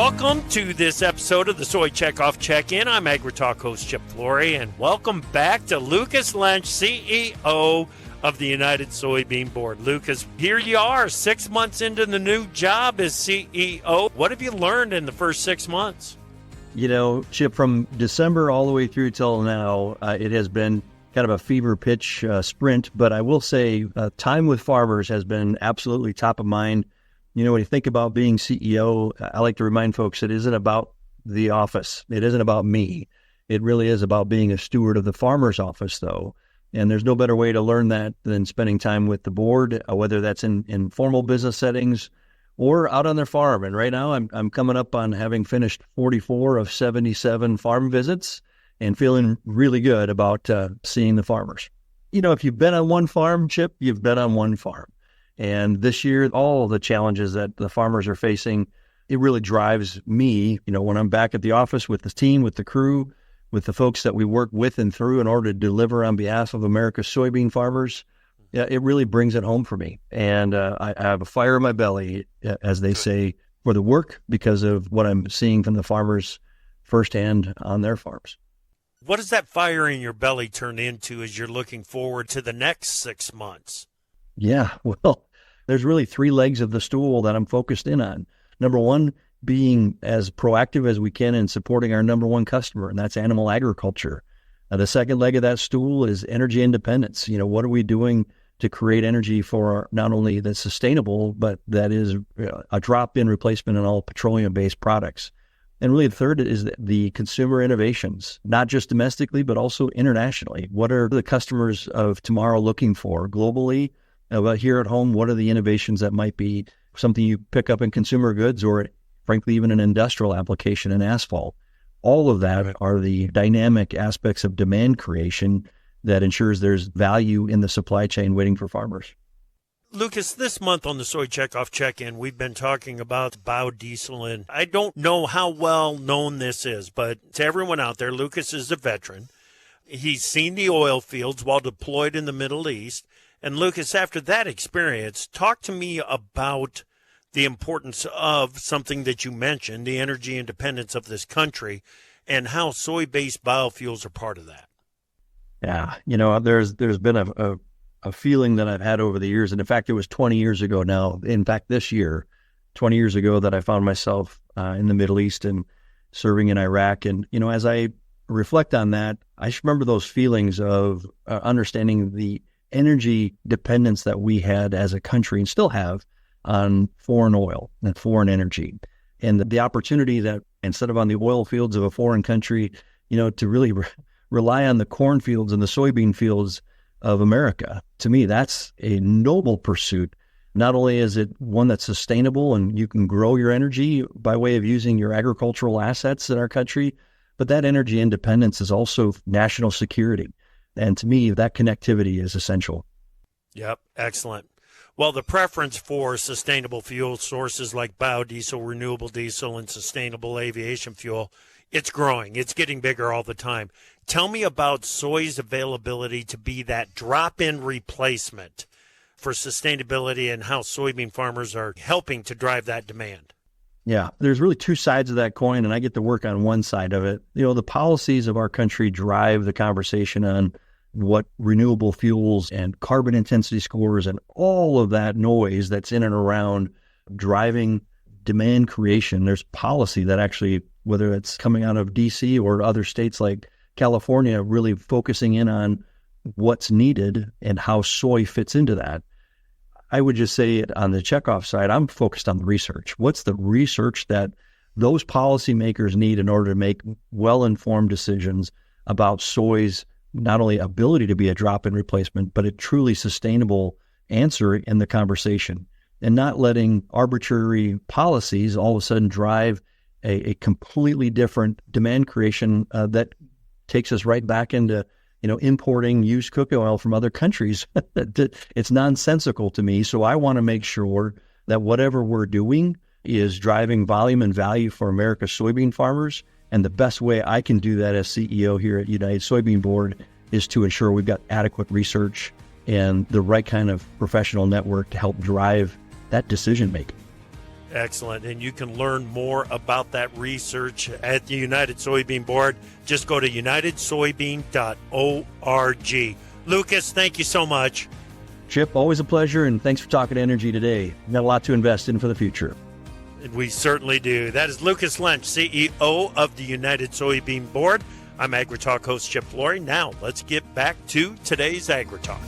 Welcome to this episode of the Soy Checkoff Check-In. I'm AgriTalk host Chip Flory, and welcome back to Lucas Lentsch, CEO of the United Soybean Board. Lucas, here you are, 6 months into the new job as CEO. What have you learned in the first 6 months? You know, Chip, from December all the way through till now, it has been kind of a fever pitch sprint, but I will say time with farmers has been absolutely top of mind. You know, when you think about being CEO, I like to remind folks it isn't about the office. It isn't about me. It really is about being a steward of the farmer's office, though. And there's no better way to learn that than spending time with the board, whether that's in formal business settings or out on their farm. And right now I'm coming up on having finished 44 of 77 farm visits and feeling really good about seeing the farmers. You know, if you've been on one farm, Chip, you've been on one farm. And this year, all the challenges that the farmers are facing, it really drives me, you know, when I'm back at the office with the team, with the crew, with the folks that we work with and through in order to deliver on behalf of America's soybean farmers, it really brings it home for me. And I have a fire in my belly, as they say, for the work because of what I'm seeing from the farmers firsthand on their farms. What does that fire in your belly turn into as you're looking forward to the next 6 months? Yeah, well, there's really three legs of the stool that I'm focused in on. Number one, being as proactive as we can in supporting our number one customer, and that's animal agriculture. The second leg of that stool is energy independence. You know, what are we doing to create energy for not only the sustainable, but that is a drop-in replacement in all petroleum-based products. And really the third is the consumer innovations, not just domestically, but also internationally. What are the customers of tomorrow looking for globally? But here at home, what are the innovations that might be something you pick up in consumer goods or frankly, even an industrial application in asphalt? All of that are the dynamic aspects of demand creation that ensures there's value in the supply chain waiting for farmers. Lucas, this month on the Soy Checkoff Check-In, we've been talking about biodiesel, and I don't know how well known this is, but to everyone out there, Lucas is a veteran. He's seen the oil fields while deployed in the Middle East. And Lucas, after that experience, talk to me about the importance of something that you mentioned, the energy independence of this country, and how soy-based biofuels are part of that. Yeah, you know, there's been a feeling that I've had over the years, and in fact, it was 20 years ago now. In fact, this year, 20 years ago, that I found myself in the Middle East and serving in Iraq. And, you know, as I reflect on that, I just remember those feelings of understanding the energy dependence that we had as a country and still have on foreign oil and foreign energy. And the opportunity that instead of on the oil fields of a foreign country, you know, to really rely on the cornfields and the soybean fields of America. To me, that's a noble pursuit. Not only is it one that's sustainable and you can grow your energy by way of using your agricultural assets in our country, but that energy independence is also national security. And to me, that connectivity is essential. Yep, excellent. Well, the preference for sustainable fuel sources like biodiesel, renewable diesel, and sustainable aviation fuel, it's growing. It's getting bigger all the time. Tell me about soy's availability to be that drop-in replacement for sustainability and how soybean farmers are helping to drive that demand. Yeah, there's really two sides of that coin, and I get to work on one side of it. You know, the policies of our country drive the conversation on what renewable fuels and carbon intensity scores and all of that noise that's in and around driving demand creation. There's policy that actually, whether it's coming out of DC or other states like California, really focusing in on what's needed and how soy fits into that. I would just say on the Checkoff side, I'm focused on the research. What's the research that those policymakers need in order to make well-informed decisions about soy's not only ability to be a drop-in replacement, but a truly sustainable answer in the conversation, and not letting arbitrary policies all of a sudden drive a completely different demand creation that takes us right back into, you know, importing used cooking oil from other countries. It's nonsensical to me. So I want to make sure that whatever we're doing is driving volume and value for America's soybean farmers. And the best way I can do that as CEO here at United Soybean Board is to ensure we've got adequate research and the right kind of professional network to help drive that decision making. Excellent. And you can learn more about that research at the United Soybean Board. Just go to unitedsoybean.org. Lucas, thank you so much. Chip, always a pleasure, and thanks for talking energy today. We've got a lot to invest in for the future. We certainly do. That is Lucas Lentsch, CEO of the United Soybean Board. I'm AgriTalk host Chip Flory. Now, let's get back to today's AgriTalk.